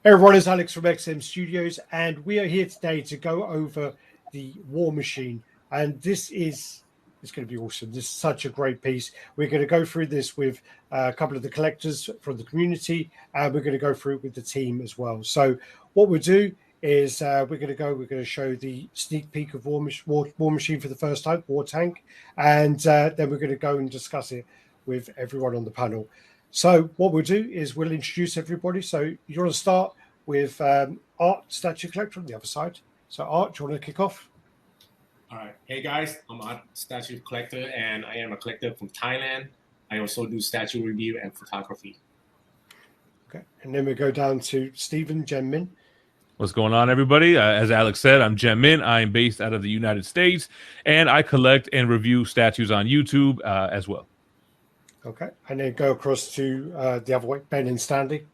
Hey everyone, it's Alex from XM Studios, and we are here today to go over the War Machine. And it's going to be awesome. This is such a great piece. We're going to go through this with a couple of the collectors from the community, and we're going to go through it with the team as well. So what we'll do is we're going to show the sneak peek of War Machine for the first time, War Tank, and then we're going to go and discuss it with everyone on the panel. So what we'll do is we'll introduce everybody. So you want to start with Art, Statue Collector on the other side. So Art, do you want to kick off? All right. Hey guys, I'm Art, Statue Collector, and I am a collector from Thailand. I also do statue review and photography. Okay. And then we go down to Stephen Min. What's going on, everybody? As Alex said, I'm Min. I'm based out of the United States, and I collect and review statues on YouTube as well. Okay, and then go across to the other way, Ben and Stanley.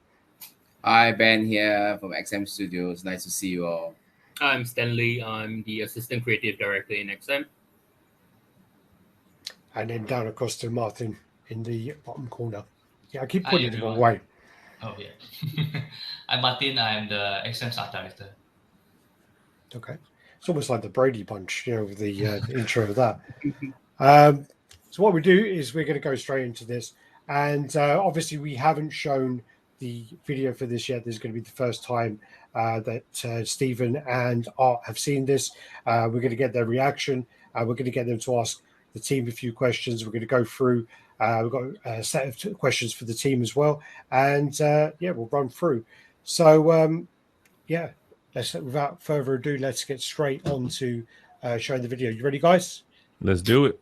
Hi, Ben here from XM Studios. Nice to see you all. I'm Stanley. I'm the Assistant Creative Director in XM. And then down across to Martin in the bottom corner. Yeah, I keep putting it the wrong way. Oh, yeah. I'm Martin. I'm the XM Art Director. Okay. It's almost like the Brady Bunch, the intro of that. So what we do is we're going to go straight into this. And obviously we haven't shown the video for this yet. This is going to be the first time that Stephen and Art have seen this. We're going to get their reaction. We're going to get them to ask the team a few questions. We're going to go through. We've got a set of questions for the team as well. And we'll run through. So without further ado, let's get straight on to showing the video. You ready, guys? Let's do it.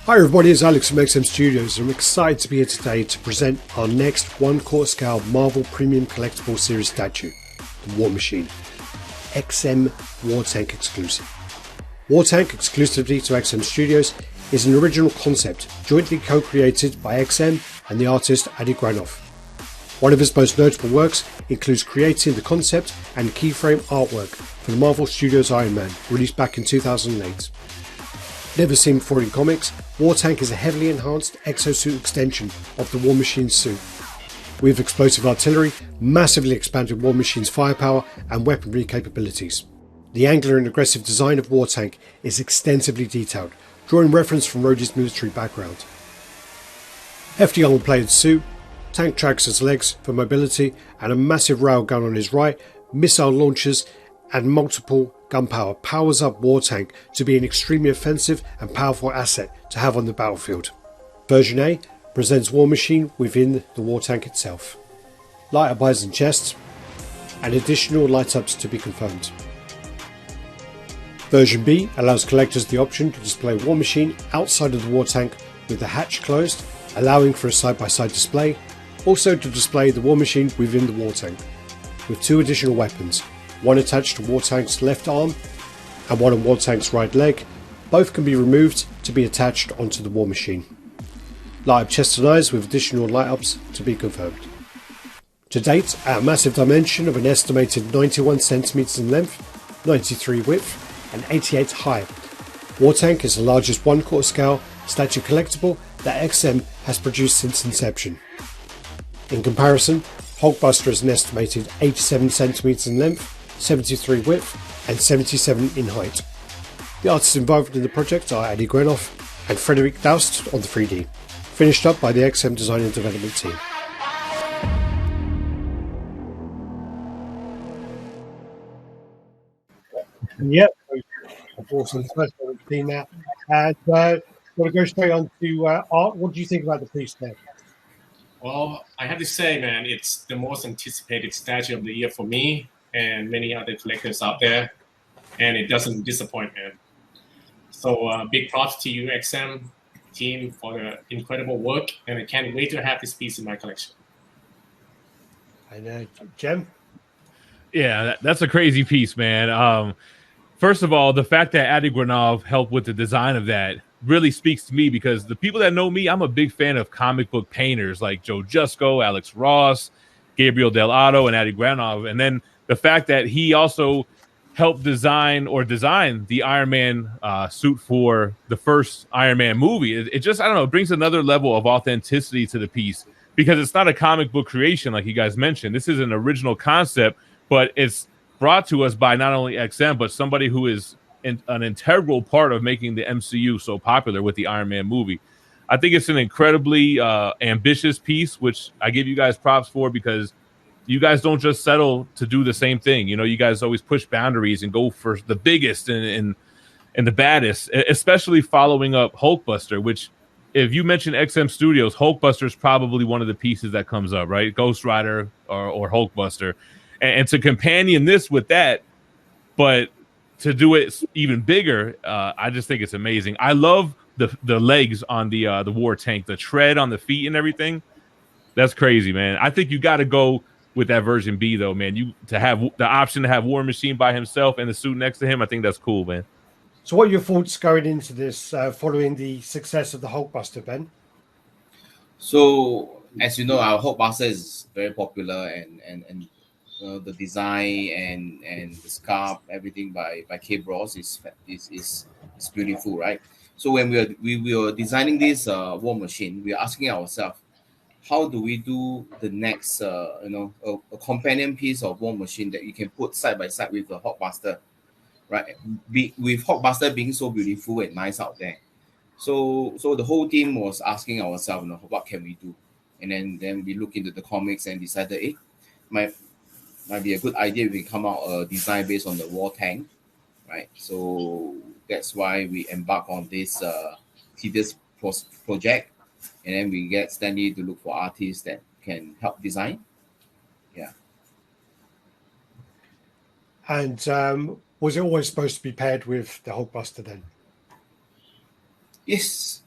Hi everybody, it's Alex from XM Studios. I'm excited to be here today to present our next 1/4 scale Marvel Premium Collectible Series statue, the War Machine, XM War Tank exclusive. War Tank, exclusively to XM Studios, is an original concept jointly co-created by XM and the artist Granov. One of his most notable works includes creating the concept and keyframe artwork for the Marvel Studios Iron Man, released back in 2008. Never seen before in comics, War Tank is a heavily enhanced exosuit extension of the War Machine's suit. With explosive artillery, massively expanded War Machine's firepower and weaponry capabilities. The angular and aggressive design of War Tank is extensively detailed, drawing reference from Rhodey's military background. Hefty armor-plated suit, tank tracks as legs for mobility, and a massive railgun on his right, missile launchers, and multiple gunpowder powers up War Tank to be an extremely offensive and powerful asset to have on the battlefield. Version A presents War Machine within the War Tank itself. Light up eyes and chests, and additional light ups to be confirmed. Version B allows collectors the option to display War Machine outside of the War Tank with the hatch closed, allowing for a side-by-side display, also to display the War Machine within the War Tank, with two additional weapons, one attached to War Tank's left arm and one on War Tank's right leg. Both can be removed to be attached onto the War Machine. Light up chest and eyes with additional light ups to be confirmed. To date, at a massive dimension of an estimated 91 centimeters in length, 93 width and 88 high, War Tank is the largest 1/4 scale statue collectible that XM has produced since inception. In comparison, Hulkbuster is an estimated 87 centimeters in length, 73 width and 77 in height. The artists involved in the project are Granov and Frederick Daoust on the 3D, finished up by the XM design and development team. Yep, awesome. First time we've seen that. And we'll go straight on to Art. What do you think about the piece there? Well, I have to say, man, it's the most anticipated statue of the year for me and many other collectors out there, and it doesn't disappoint, man. So big props to you, XM team, for the incredible work, and I can't wait to have this piece in my collection. And Jem? Yeah, that's a crazy piece, man. First of all, the fact that Granov helped with the design of that really speaks to me, because the people that know me, I'm a big fan of comic book painters like Joe Jusko, Alex Ross, Gabriel Dell'Otto, and Granov. And then the fact that he also helped design the Iron Man suit for the first Iron Man movie, it just, I don't know, it brings another level of authenticity to the piece because it's not a comic book creation like you guys mentioned. This is an original concept, but it's brought to us by not only XM, but somebody who is an integral part of making the MCU so popular with the Iron Man movie. I think it's an incredibly ambitious piece, which I give you guys props for, because you guys don't just settle to do the same thing. You know, you guys always push boundaries and go for the biggest and the baddest, especially following up Hulkbuster, which, if you mention XM Studios, Hulkbuster is probably one of the pieces that comes up, right? Ghost Rider or Hulkbuster. And to companion this with that, but to do it even bigger, I just think it's amazing. I love the legs on the war tank, the tread on the feet and everything. That's crazy, man. I think you got to go with that version B, though, man. You to have the option to have War Machine by himself and the suit next to him. I think that's cool, man. So, what are your thoughts going into this, following the success of the Hulkbuster, Ben? So, as you know, our Hulkbuster is very popular, and the design and the scarf, everything by K Bros is beautiful, right? So when we were designing this war machine, we are asking ourselves, how do we do the next a companion piece of war machine that you can put side by side with the Hulkbuster, right? With Hulkbuster being so beautiful and nice out there. So the whole team was asking ourselves, what can we do? And then we look into the comics and decided, might be a good idea if we come out a design based on the war tank, right? So that's why we embark on this tedious project, and then we get Stanley to look for artists that can help design. Yeah. And was it always supposed to be paired with the Hulkbuster then? Yes.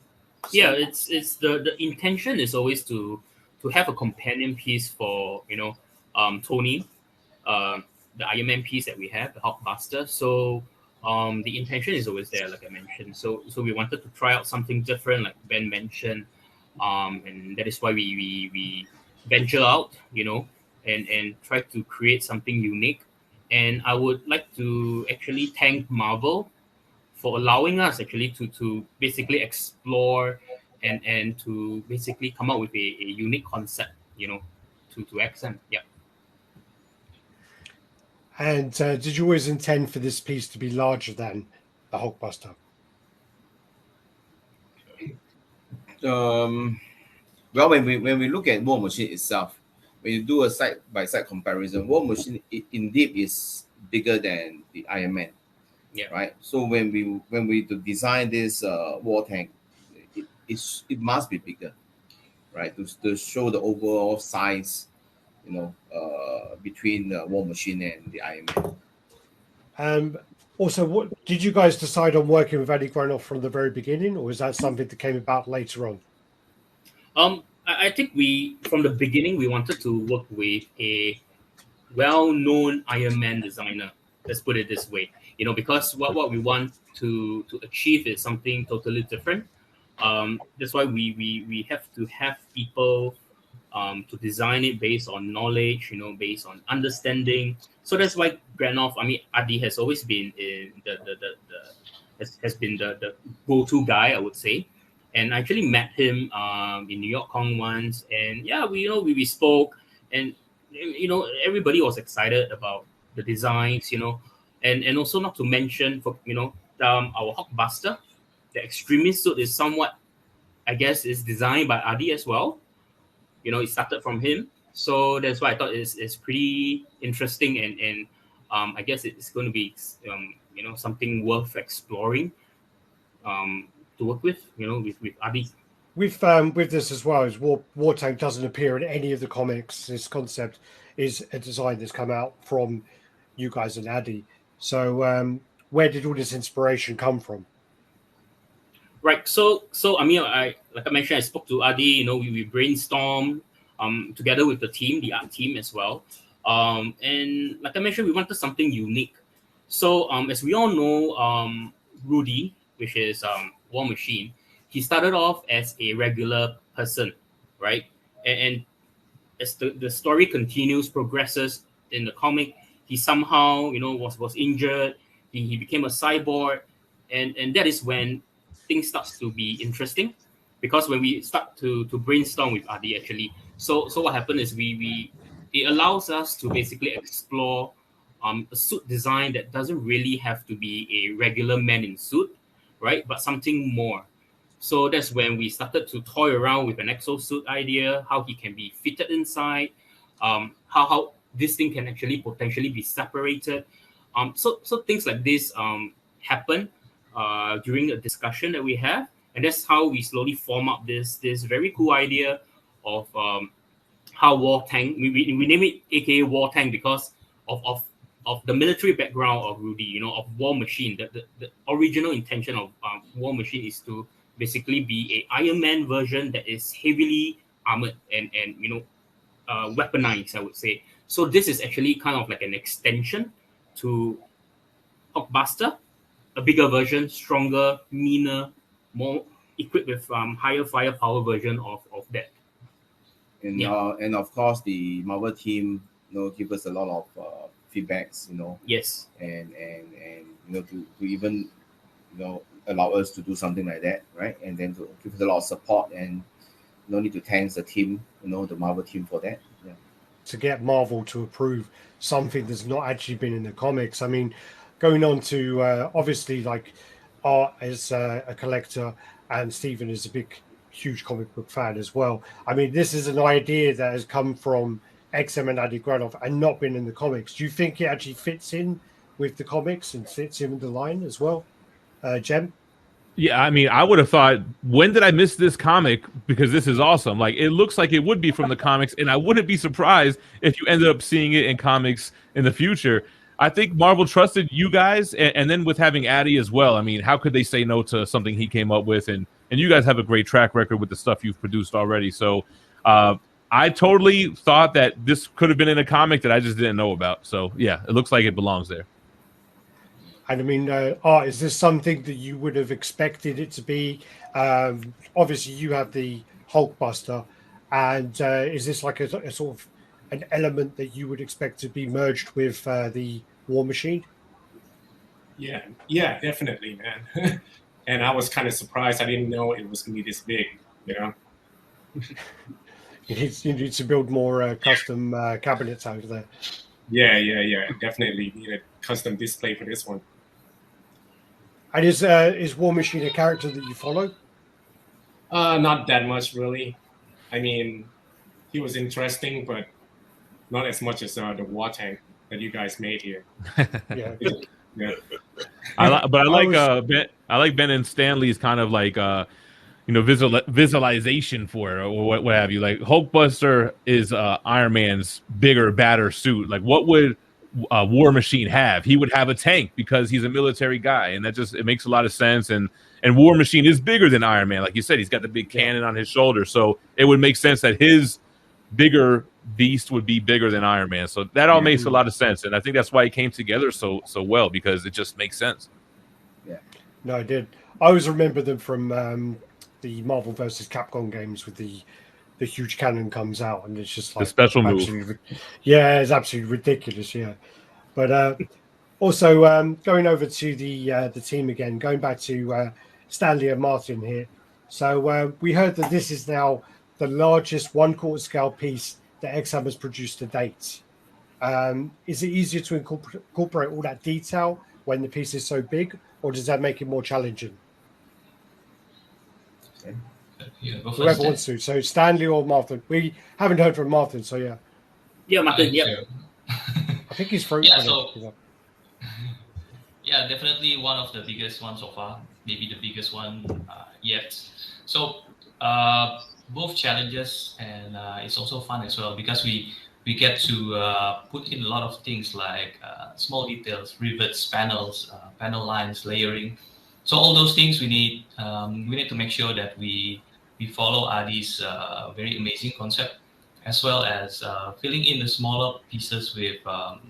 Yeah, it's the intention is always to have a companion piece for Tony, the Iron Man piece that we have, the Hulkbuster. So the intention is always there, like I mentioned. So we wanted to try out something different, like Ben mentioned, and that is why we venture out, and try to create something unique. And I would like to actually thank Marvel for allowing us actually to basically explore and to basically come up with a unique concept, to XM. Yeah. And did you always intend for this piece to be larger than the Hulkbuster? Well, when we look at War Machine itself, when you do a side by side comparison, War Machine indeed is bigger than the Iron Man. Yeah. Right. So when we to design this war tank, it must be bigger, right? To show the overall size, between the War Machine and the Iron Man. Also, what did you guys decide on working with Eddie Granov from the very beginning, or is that something that came about later on? I think from the beginning, we wanted to work with a well-known Iron Man designer. Let's put it this way, because what we want to achieve is something totally different. That's why we have to have people to design it based on knowledge, based on understanding. So that's why Granov, Adi has always been has been the go-to guy, I would say. And I actually met him in New York Con once, and yeah, we spoke, and everybody was excited about the designs, and also not to mention for our Hulkbuster, the extremist suit is somewhat, I guess, is designed by Adi as well. It started from him, so that's why I thought it's pretty interesting, and I guess it's going to be something worth exploring to work with, with Adi. With this as well, is War Tank doesn't appear in any of the comics. This concept is a design that's come out from you guys and Adi. So where did all this inspiration come from? Right. So I like I mentioned, I spoke to Adi. We brainstormed together with the team, the art team as well. And like I mentioned, we wanted something unique. So as we all know, Rudy, which is War Machine, he started off as a regular person, right? And as the story continues, progresses in the comic, he somehow was injured. He became a cyborg, and that is when things starts to be interesting, because when we start to brainstorm with Adi, actually So what happened is it allows us to basically explore a suit design that doesn't really have to be a regular man in suit, right? But something more. So that's when we started to toy around with an exosuit idea, how he can be fitted inside, how this thing can actually potentially be separated. So things like this happen during the discussion that we have, and that's how we slowly form up this very cool idea of how War Tank, we name it aka War Tank because of the military background of Rudy, of War Machine. The original intention of War Machine is to basically be a Iron Man version that is heavily armored and weaponized, I would say. So this is actually kind of like an extension to Hulkbuster, a bigger version, stronger, meaner, more equipped with higher firepower version of that. And of course the Marvel team give us a lot of feedbacks, Yes. and to even allow us to do something like that, right? And then to give us a lot of support, and no need to thank the team, the Marvel team for that. Yeah. To get Marvel to approve something that's not actually been in the comics. I mean, going on to obviously like Art as a collector and Stephen is a big, huge comic book fan as well. I mean, this is an idea that has come from XM and Adi Granov and not been in the comics. Do you think it actually fits in with the comics and fits in with the line as well, Jem? Yeah, I mean, I would have thought, when did I miss this comic? Because this is awesome. Like, it looks like it would be from the comics, and I wouldn't be surprised if you ended up seeing it in comics in the future. I think Marvel trusted you guys, and then with having Addy as well. I mean, how could they say no to something he came up with? And you guys have a great track record with the stuff you've produced already. So I totally thought that this could have been in a comic that I just didn't know about. So, yeah, it looks like it belongs there. And I mean, Art, is this something that you would have expected it to be? Obviously, you have the Hulkbuster, and is this like a sort of an element that you would expect to be merged with the War Machine? Yeah, definitely, man. And I was kind of surprised. I didn't know it was going to be this big, You need to build more custom cabinets out there. Yeah. Definitely need a custom display for this one. And is War Machine a character that you follow? Not that much, really. I mean, he was interesting, but not as much as the War Tank that you guys made here. Yeah. Yeah. I like Ben and Stanley's kind of like visualization for it, or what have you. Like, Hulkbuster is Iron Man's bigger, badder suit. Like, what would War Machine have? He would have a tank because he's a military guy, and it makes a lot of sense. And War Machine is bigger than Iron Man. Like you said, he's got the big cannon on his shoulder, so it would make sense that his bigger beast would be bigger than Iron Man. So that all makes a lot of sense, and I think that's why it came together so well, because it just makes sense. Yeah. No, I did. I always remember them from the Marvel versus Capcom games with the huge cannon comes out, and it's just like the special move. Yeah, it's absolutely ridiculous. Yeah, but also going over to the team again, going back to Stanley and Martin here. So we heard that this is now the largest 1/4 scale piece that XM has produced to date. Is it easier to incorporate all that detail when the piece is so big, or does that make it more challenging? Whoever wants to. So Stanley or Martin. We haven't heard from Martin, so yeah. Yeah, Martin. Yeah. I think he's through. Yeah, definitely one of the biggest ones so far. Maybe the biggest one yet. So both challenges, and it's also fun as well because we get to put in a lot of things like small details, rivets, panels, panel lines, layering. So all those things we need to make sure that we follow Adi's very amazing concept, as well as filling in the smaller pieces with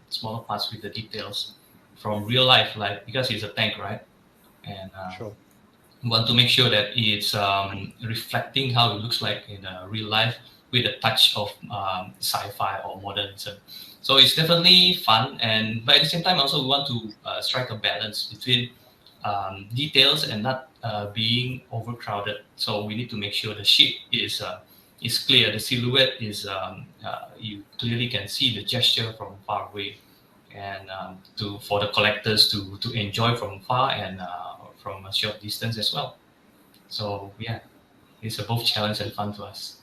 smaller parts with the details from real life, like because it's a tank, right? And sure. We want to make sure that it's reflecting how it looks like in real life with a touch of sci-fi or modernism. So it's definitely fun, but at the same time, also we want to strike a balance between details and not being overcrowded. So we need to make sure the ship is it's clear. The silhouette is you clearly can see the gesture from far away, and for the collectors to enjoy from far and from a short distance as well. So yeah, it's a both challenge and fun to us.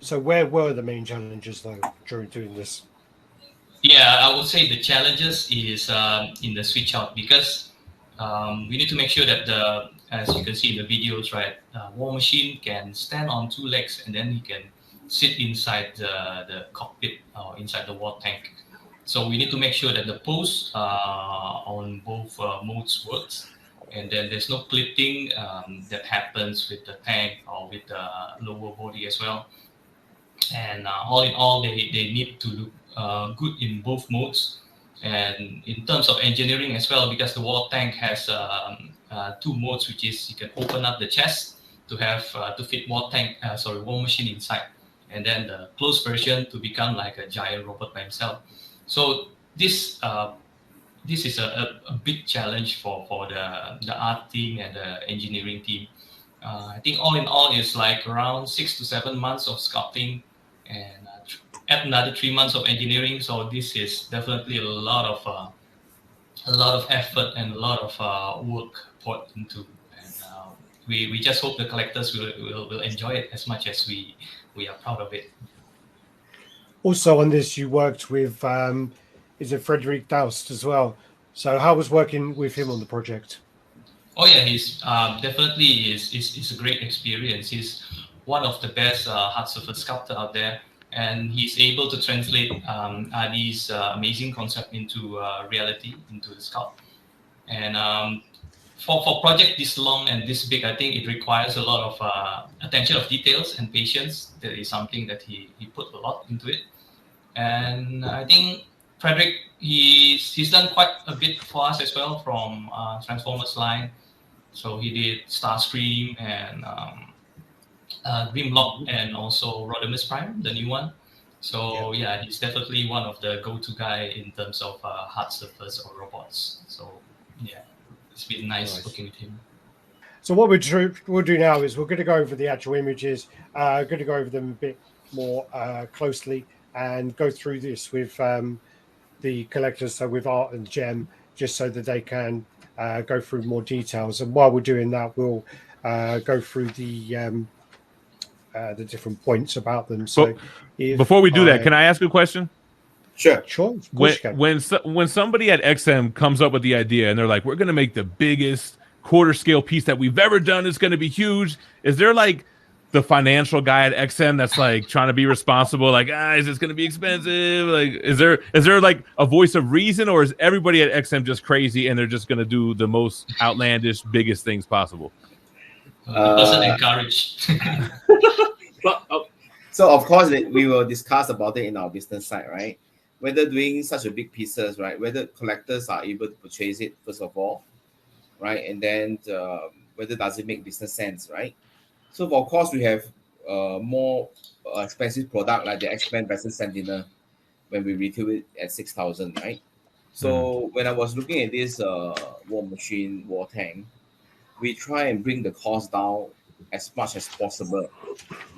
So where were the main challenges though during doing this? Yeah, I would say the challenges is in the switch out, because we need to make sure that as you can see in the videos, right, War Machine can stand on two legs and then he can sit inside the cockpit or inside the war tank. So we need to make sure that the pose on both modes works, and then there's no clipping that happens with the tank or with the lower body as well. And all in all, they need to look good in both modes. And in terms of engineering as well, because the war tank has two modes, which is you can open up the chest to have to fit war machine inside, and then the closed version to become like a giant robot by himself. So this is a big challenge for the art team and the engineering team. I think all in all is like around 6 to 7 months of sculpting and add another 3 months of engineering. So this is definitely a lot of effort and a lot of work put into. And we just hope the collectors will enjoy it as much as we are proud of it. Also on this, you worked with is it Frederick Daoust as well? So how was working with him on the project? Oh yeah, he's definitely is a great experience. He's one of the best hard surface sculptor out there, and he's able to translate Adi's amazing concept into reality, into the sculpt. And for project this long and this big, I think it requires a lot of attention of details and patience. That is something that he put a lot into it. And I think Frederick, he's done quite a bit for us as well from Transformers line. So he did Starscream and Grimlock and also Rodimus Prime, the new one. So yeah, he's definitely one of the go-to guy in terms of hard surface or robots. So yeah, it's been nice working with him. So what we'll do now is we're going to go over the actual images, going to go over them a bit more closely and go through this with the collectors, so with Art and Gem, just so that they can go through more details. And while we're doing that, we'll go through the different points about them. So before we do that, can I ask a question? Sure. When somebody at XM comes up with the idea and they're like, we're going to make the biggest quarter scale piece that we've ever done, it's going to be huge, is there like the financial guy at XM that's like trying to be responsible, like, is this going to be expensive? Like, is there like a voice of reason, or is everybody at XM just crazy and they're just going to do the most outlandish, biggest things possible? The person encouraged. So of course we will discuss about it in our business side, right? Whether doing such a big pieces, right? Whether collectors are able to purchase it first of all, right? And then whether does it make business sense, right? So of course we have more expensive product like the X-Men versus Sentinel when we retail it at 6,000, right? So when I was looking at this war machine, war tank, we try and bring the cost down as much as possible,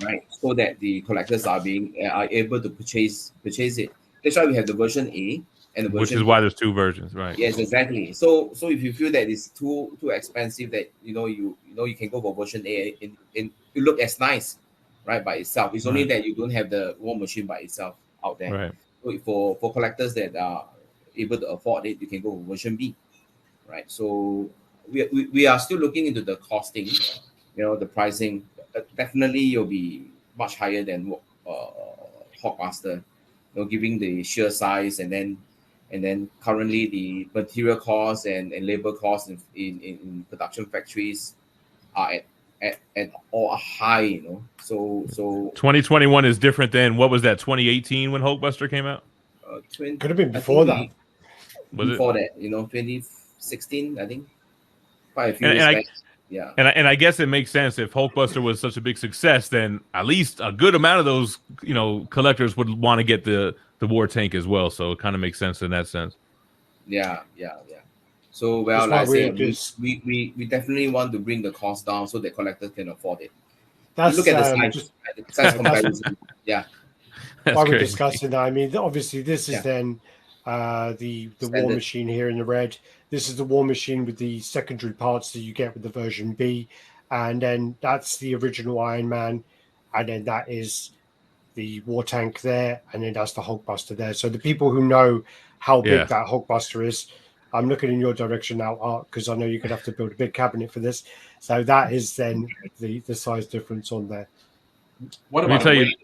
right? So that the collectors are able to purchase it. That's why we have the version A and the version which is why there's two versions, right? Yes, exactly. So if you feel that it's too expensive, that you can go for version A and it look as nice, right, by itself. It's only that you don't have the war machine by itself out there. Right. So for collectors that are able to afford it, you can go for version B, right? So we are still looking into the costing, the pricing. Definitely you'll be much higher than Hawkmaster, giving the sheer size and then currently the material costs and labor costs in production factories are at all high, So 2021 is different than, what was that, 2018 when Hulkbuster came out? Could have been before that. Before that, 2016, I think. Quite a few years back. Yeah. And I guess it makes sense if Hulkbuster was such a big success, then at least a good amount of those, collectors would want to get the war tank as well. So it kind of makes sense in that sense. Yeah. So like I say, we definitely want to bring the cost down so that collectors can afford it. That's look at the size, just right? The size comparison. Yeah, That's why we're crazy. discussing that. I mean, obviously, this is Yeah. then the War Standard. Machine here in the red. This is the War Machine with the secondary parts that you get with the version B, and then that's the original Iron Man, and then that is the War Tank there, and then that's the Hulkbuster there. So the people who know how big Yeah. that Hulkbuster is, I'm looking in your direction now, Art, because I know you're gonna have to build a big cabinet for this. So that is then the size difference on there. What Let me about tell the you, weight?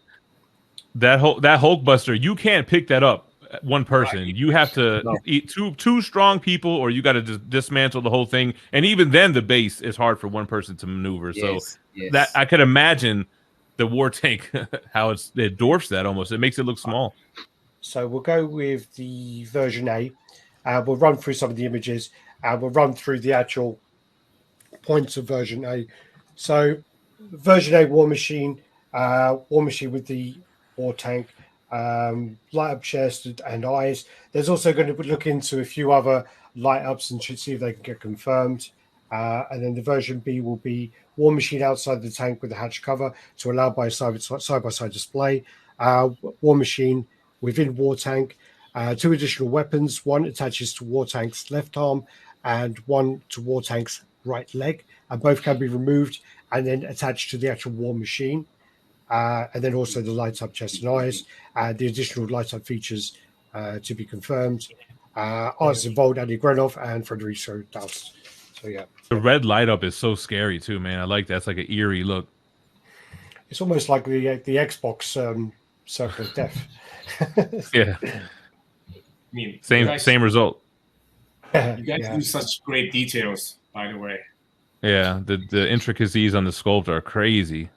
that Hulkbuster, you can't pick that up one person. Right. You have to No. eat two strong people, or you got to dismantle the whole thing. And even then, the base is hard for one person to maneuver. Yes, so yes. that I could imagine the War Tank how it dwarfs that almost. It makes it look small. So we'll go with the version A. We'll run through some of the images, and we'll run through the actual points of version A. So version A War Machine with the War Tank, light up chest and eyes. There's also going to look into a few other light ups and should see if they can get confirmed. And then the version B will be War Machine outside the tank with the hatch cover to allow by side-by-side display. War Machine within War Tank. Two additional weapons. One attaches to War Tank's left arm and one to War Tank's right leg. And both can be removed and then attached to the actual War Machine. And then also the light up chest and eyes. The additional light up features to be confirmed. Artists involved Andy Granov and Frederick Daoust. So yeah. The red light up is so scary too, man. I like that. It's like an eerie look. It's almost like the Xbox Circle of Death. Yeah. I mean, Same result. You guys do such great details, by the way. Yeah, the intricacies on the sculpt are crazy.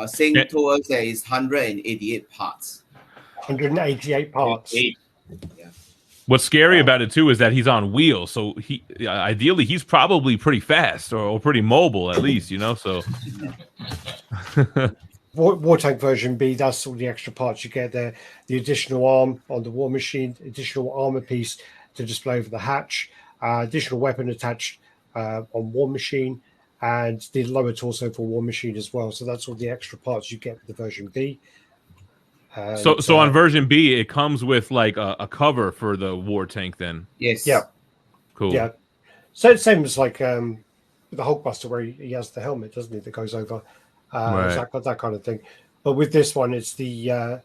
Saying told us there is 188 parts. 188 parts. Yeah. What's scary about it too is that he's on wheels, so ideally he's probably pretty fast or pretty mobile at least, you know. So War Tank version B, that's all the extra parts you get there. The additional arm on the War Machine, additional armor piece to display over the hatch, additional weapon attached on War Machine, and the lower torso for War Machine as well. So that's all the extra parts you get with the version B. And, so on version B, it comes with like a cover for the War Tank. Then Yes. Yeah. cool. Yeah. So same as like with the Hulkbuster where he has the helmet, doesn't he, that goes over Right. that kind of thing. But with this one, it's the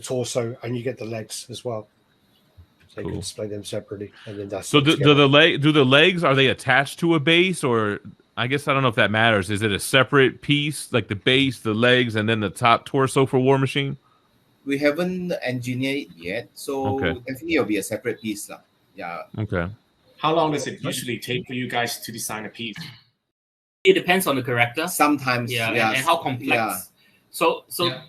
torso, and you get the legs as well. So you Cool. can display them separately, and then that's So do the legs, are they attached to a base, or I guess I don't know if that matters. Is it a separate piece, like the base, the legs, and then the top torso for War Machine? We haven't engineered it yet, so Okay. definitely it'll be a separate piece. Yeah. Okay. How long does it usually take for you guys to design a piece? It depends on the character. Sometimes, And how complex. Yeah. So Yeah.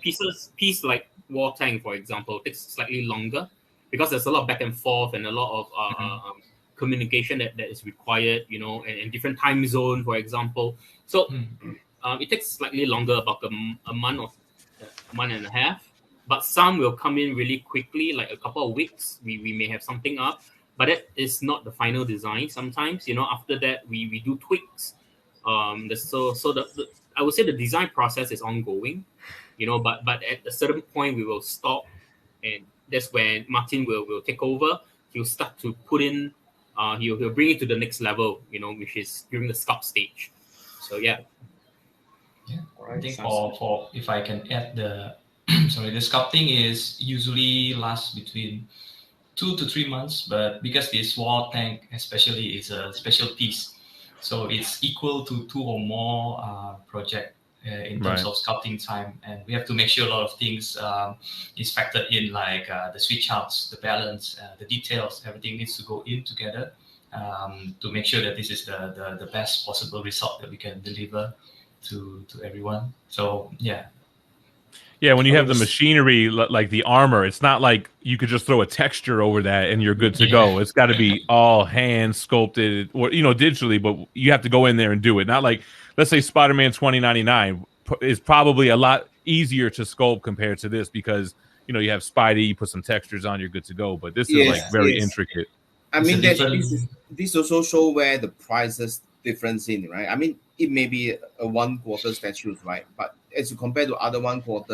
piece like War Tank, for example, takes slightly longer because there's a lot of back and forth and a lot of communication that is required, you know, and different time zone, for example. So it takes slightly longer, about a month or a month and a half. But some will come in really quickly, like a couple of weeks. We may have something up, but that is not the final design. Sometimes, you know, after that we do tweaks. I would say the design process is ongoing, you know, but at a certain point we will stop, and that's when Martin will take over. He'll start to put in, he'll bring it to the next level, you know, which is during the sculpt stage. So yeah. I think for if I can add the the sculpting is usually lasts between 2 to 3 months, but because this War Tank especially is a special piece, so it's equal to 2 or more project in terms of sculpting time, and we have to make sure a lot of things is factored in, like the switch outs, the balance, the details, everything needs to go in together to make sure that this is the best possible result that we can deliver to everyone. So Yeah, when you have the machinery like the armor, it's not like you could just throw a texture over that and you're good to go. It's got to be all hand sculpted or digitally, but you have to go in there and do it. Not like, let's say Spider-Man 2099 is probably a lot easier to sculpt compared to this because you have Spidey, you put some textures on, you're good to go. But this is like very intricate. I mean, this also show where the prices difference in, right? I mean, it may be a 1/4 statues, right? But as you compare to other 1/4,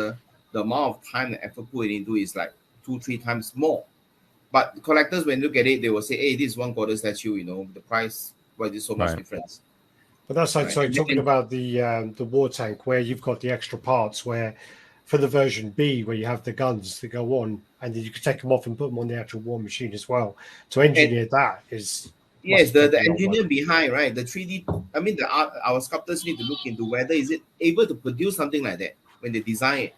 the amount of time and effort put into is like 2-3 times more. But collectors, when look at it, they will say, "Hey, this is 1/4 statue. You know, the price, why is so much difference?" But that's like, Right. so talking about the war tank, where you've got the extra parts, where for the version B, where you have the guns that go on, and then you can take them off and put them on the actual war machine as well. To engineer that is Yes, the engineer behind, right? The 3D. I mean, our sculptors need to look into whether is it able to produce something like that when they design it,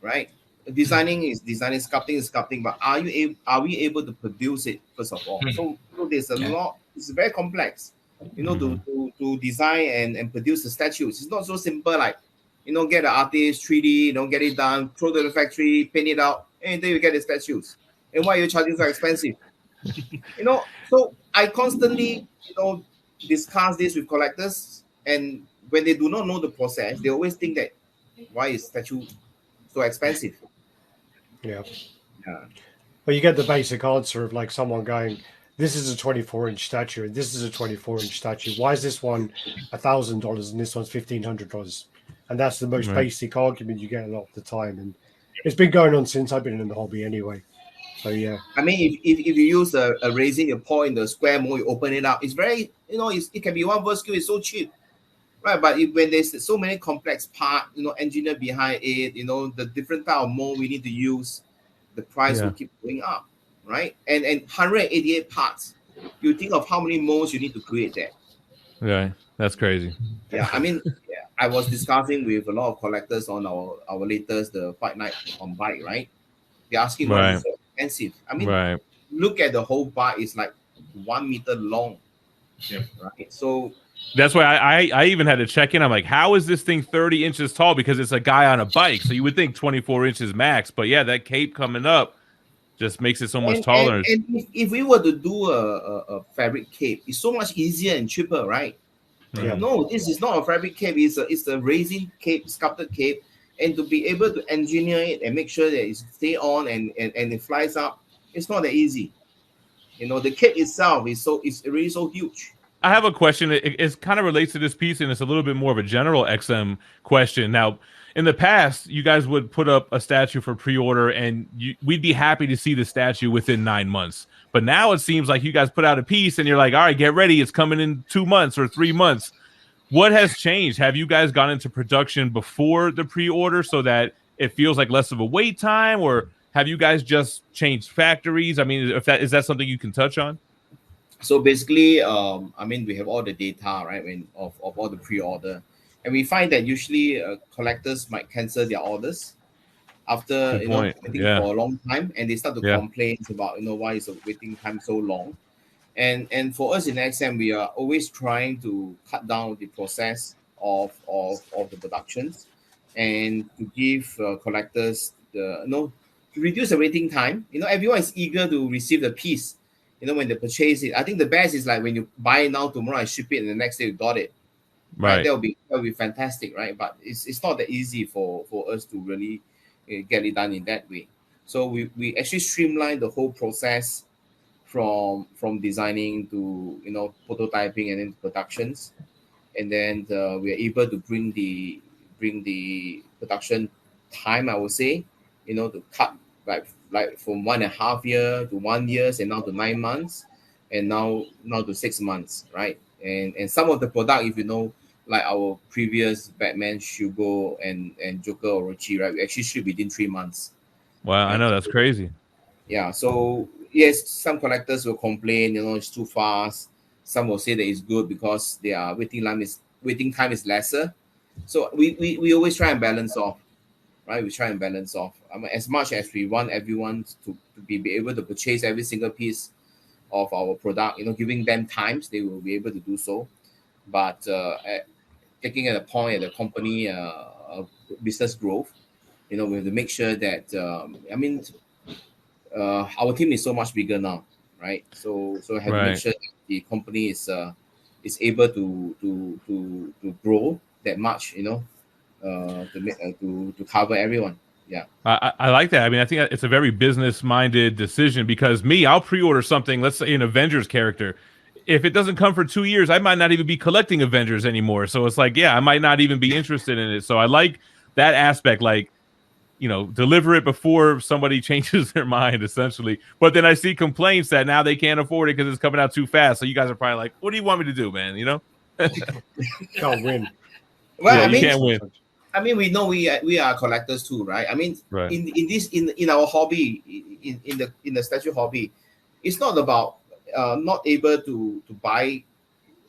right? Designing is designing, sculpting is sculpting, but are we able to produce it first of all? So there's a lot. It's very complex, you know, to design and produce the statues. It's not so simple like, you know, get an artist 3D, you know, get it done, throw to the factory, paint it out, and then you get the statues. And why are you charging so expensive? You know, so I constantly, you know, discuss this with collectors, and when they do not know the process, they always think that why is statue so expensive? Yeah. Yeah. Well, you get the basic answer of like someone going, "This is a 24-inch statue, and this is a 24-inch statue. Why is this one $1,000 and this one's $1,500?" And that's the most basic argument you get a lot of the time, and it's been going on since I've been in the hobby anyway. So yeah. I mean, if you use a raising a paw in the square mold, you open it up. It's very, you know, it can be one verse skill. It's so cheap, right? But when there's so many complex part, you know, engineer behind it, you know, the different type of mold we need to use, the price will keep going up, right? And 188 parts. You think of how many molds you need to create that. Right, that's crazy. Yeah, I mean, I was discussing with a lot of collectors on our latest the Fight Night on bike, right? They're asking why it's so expensive. I mean, look at the whole bike; it's like 1 meter long. Yeah. Right. So that's why I even had to check in. I'm like, how is this thing 30 inches tall? Because it's a guy on a bike. So you would think 24 inches max. But yeah, that cape coming up just makes it so much taller. And if we were to do a fabric cape, it's so much easier and cheaper, right? Yeah. No, this is not a fabric cape. It's a resin cape, sculpted cape. And to be able to engineer it and make sure that it stay on and it flies up, it's not that easy. You know, the cape itself is really so huge. I have a question. It kind of relates to this piece, and it's a little bit more of a general XM question. Now, in the past, you guys would put up a statue for pre-order, and we'd be happy to see the statue within 9 months. But now it seems like you guys put out a piece, and you're like, all right, get ready. It's coming in 2 months or 3 months. What has changed? Have you guys gone into production before the pre-order so that it feels like less of a wait time, or have you guys just changed factories? I mean, is that something you can touch on? So basically, I mean, we have all the data, right, of all the pre-order, and we find that usually collectors might cancel their orders after waiting for a long time, and they start to complain about why is the waiting time so long. And for us in XM, we are always trying to cut down the process of the productions and to give collectors to reduce the waiting time. Everyone is eager to receive the piece. When they purchase it, I think the best is like when you buy it now, tomorrow I ship it, and the next day you got it. Right? That will be fantastic, right? But it's not that easy for us to really get it done in that way. So we actually streamline the whole process from designing to prototyping and then productions, and then we are able to bring the production time, I would say, to cut like from 1.5 years to 1 year, and now to 9 months, and now to 6 months, right? And some of the product, if like our previous Batman, Shugo, and Joker Orochi, right? We actually ship within 3 months. Wow, right? I know, that's crazy. Yeah, so yes, some collectors will complain, it's too fast. Some will say that it's good because their waiting time is lesser. So we always try and balance off, right? We try and balance off. As much as we want everyone to be able to purchase every single piece of our product, giving them times, they will be able to do so. But taking at a point at the company business growth, we have to make sure that our team is so much bigger now, right? So I have to make sure that the company is able to grow that much, to cover everyone. Yeah, I like that. I mean, I think it's a very business-minded decision, because I'll pre-order something, let's say an Avengers character. if it doesn't come for 2 years, I might not even be collecting Avengers anymore. So it's like, yeah, I might not even be interested in it. So I like that aspect, like, you know, deliver it before somebody changes their mind, essentially. But then I see complaints that now they can't afford it because it's coming out too fast. So you guys are probably like, what do you want me to do, man? You know? Can't win. Well, Yeah, I you mean, can't win. I mean, we know we are collectors too, right? I mean, Right. in our hobby, in the statue hobby, it's not about not able to buy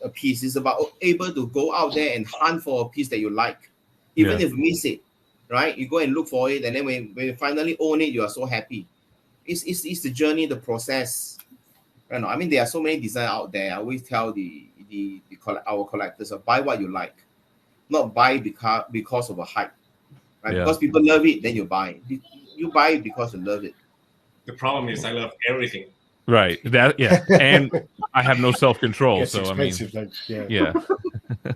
a piece. It's about able to go out there and hunt for a piece that you like, even if you miss it, right? You go and look for it, and then when you finally own it, you are so happy. It's the journey, the process. You know, I mean, there are so many designs out there. I always tell our collectors, buy what you like, not buy because of a hype, right? Yeah. Because people love it, then you buy it. You buy it because you love it. The problem is I love everything. Right. That, yeah. And I have no self-control. Gets So, I mean, expensive then. Yeah. yeah.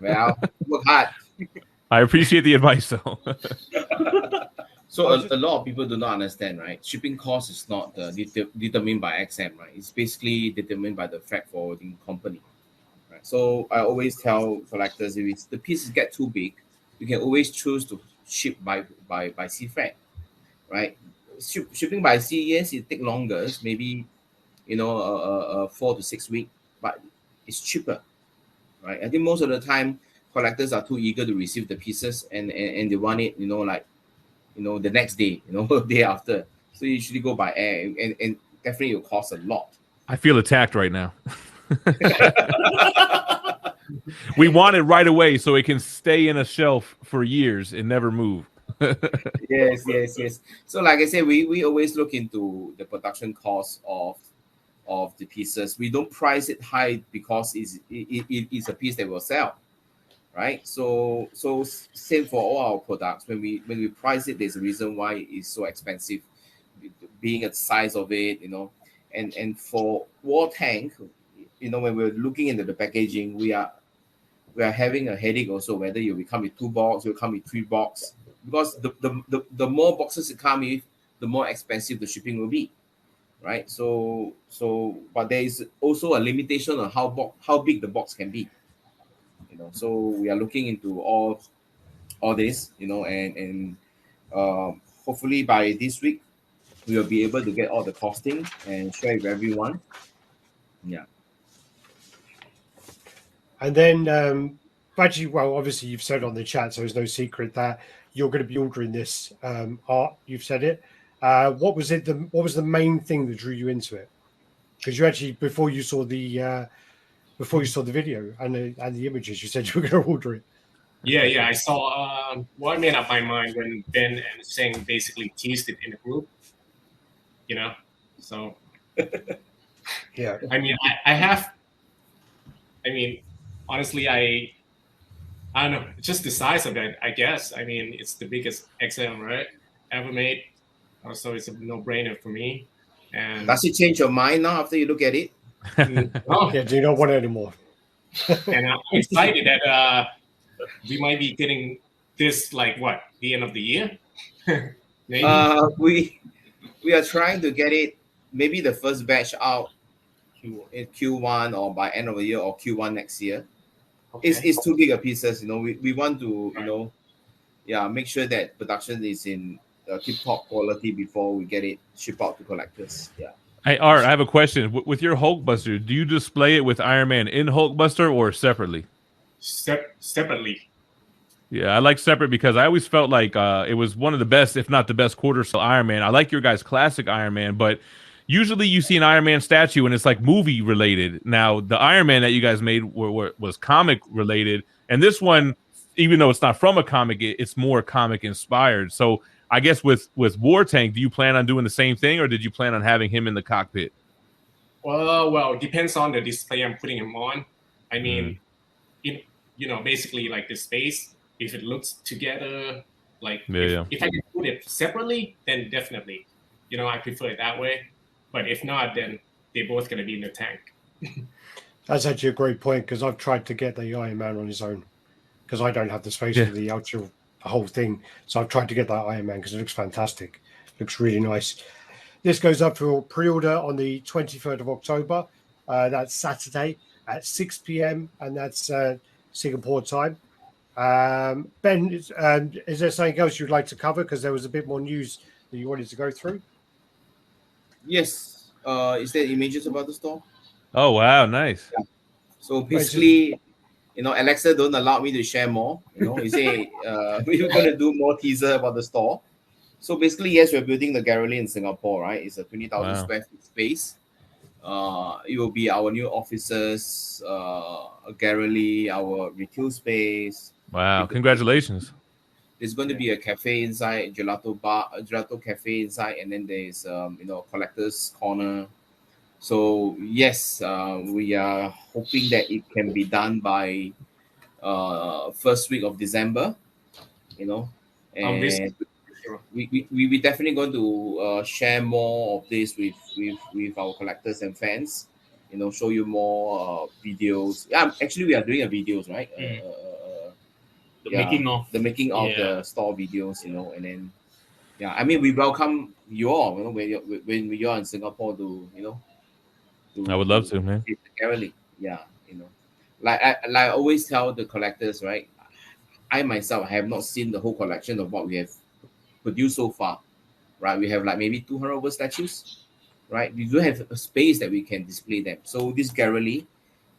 Well, work hard. I appreciate the advice, though. So a lot of people do not understand, right? Shipping cost is not determined by XM, right? It's basically determined by the freight forwarding company. Right? So I always tell collectors, if the pieces get too big, you can always choose to ship by sea freight, right? Shipping by sea, yes, it take longer. It's maybe 4 to 6 weeks, but it's cheaper, right? I think most of the time collectors are too eager to receive the pieces and they want it, the next day, day after. So you usually go by air, and definitely it will cost a lot. I feel attacked right now. We want it right away so it can stay in a shelf for years and never move. Yes. So like I said, we always look into the production cost of the pieces. We don't price it high because it's a piece that will sell, right? So same for all our products. When we price it, there's a reason why it's so expensive, being the size of it, and for war tank, when we're looking into the packaging, we are having a headache also whether you will come with 2 boxes, you come with 3 boxes, because the more boxes you come with, the more expensive the shipping will be, right? So but there is also a limitation on how big the box can be, so we are looking into all this, and hopefully by this week we will be able to get all the costing and share with everyone. Yeah. And then, actually, well, obviously you've said on the chat, so it's no secret that you're going to be ordering this art. You've said it. What was the main thing that drew you into it? Because you actually, before you saw the video and the images, you said you were going to order it. Yeah. I saw what made up my mind when Ben and Seng basically teased it in the group. So Yeah. I mean, honestly, I don't know, just the size of it, I guess. I mean, it's the biggest XM, right, ever made. So it's a no-brainer for me. And does it change your mind now after you look at it? Yeah, do you not want it anymore? And I'm excited that we might be getting this, like, what, the end of the year? Maybe. We are trying to get it, maybe the first batch out in Q1 or by end of the year or Q1 next year. Okay. It's too big a pieces, we want to make sure that production is in tip-top quality before we get it shipped out to collectors. Yeah. Hey, Art, I have a question. With your Hulkbuster, do you display it with Iron Man in Hulkbuster or separately? Separately. Yeah, I like separate because I always felt like it was one of the best, if not the best, quarter scale Iron Man. I like your guys' classic Iron Man, but usually you see an Iron Man statue and it's like movie related. Now, the Iron Man that you guys made was comic related, and this one, even though it's not from a comic, it's more comic inspired. So I guess with War Tank, do you plan on doing the same thing, or did you plan on having him in the cockpit? Well, it depends on the display I'm putting him on. I mean, basically like the space, if it looks together, like if I can put it separately, then definitely, I prefer it that way. But if not, then they're both going to be in the tank. That's actually a great point, because I've tried to get the Iron Man on his own, because I don't have the space for the whole thing. So I've tried to get that Iron Man because it looks fantastic. Looks really nice. This goes up for pre-order on the 23rd of October. That's Saturday. at 6 p.m. and that's Singapore time. Ben, is there something else you'd like to cover? Because there was a bit more news that you wanted to go through. Yes. Is there images about the store? Oh wow, nice. So basically, Alexa don't allow me to share more. He say we're gonna do more teaser about the store. So basically, yes, we're building the gallery in Singapore, right? It's a 20,000 Wow. square feet space. It will be our new offices, a gallery, our retail space. Wow, congratulations. There's going to be a cafe inside, gelato bar, a gelato cafe inside, and then there's collectors corner. So yes, we are hoping that it can be done by first week of December. I'm busy. And we definitely going to share more of this with our collectors and fans. Show you more videos. Yeah, actually, we are doing a videos, right? The making of the store videos, and then I mean, we welcome you all, when you're in Singapore to I would love to, man. see the gallery. Like I always tell the collectors, right? I myself have not seen the whole collection of what we have produced so far, right? We have like maybe 200 over statues, right? We do have a space that we can display them. So this gallery,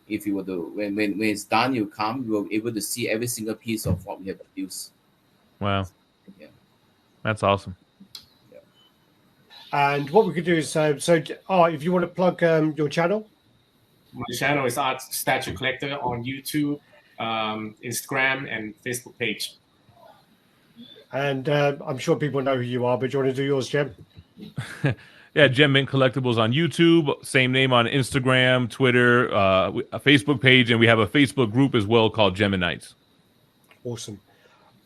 if you were to, when it's done, you come, you will be able to see every single piece of what we have produced. Wow. Yeah. That's awesome. And what we could do is, if you want to plug your channel. My channel is Art Statue Collector on YouTube, Instagram, and Facebook page. And I'm sure people know who you are, but do you want to do yours, Jem? Yeah, Gem Mint Collectibles on YouTube, same name on Instagram, Twitter, a Facebook page, and we have a Facebook group as well called Geminites. Awesome.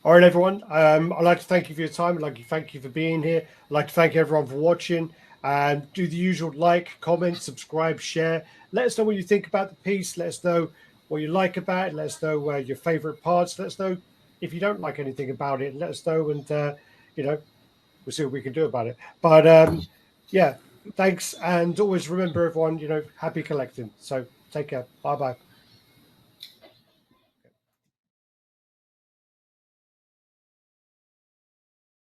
All right, everyone. I'd like to thank you for your time. I'd like to thank you for being here. I'd like to thank everyone for watching. And do the usual like, comment, subscribe, share. Let us know what you think about the piece. Let us know what you like about it. Let us know your favorite parts. Let us know if you don't like anything about it. Let us know, and we'll see what we can do about it. But thanks, and always remember, everyone, happy collecting. So take care. Bye bye.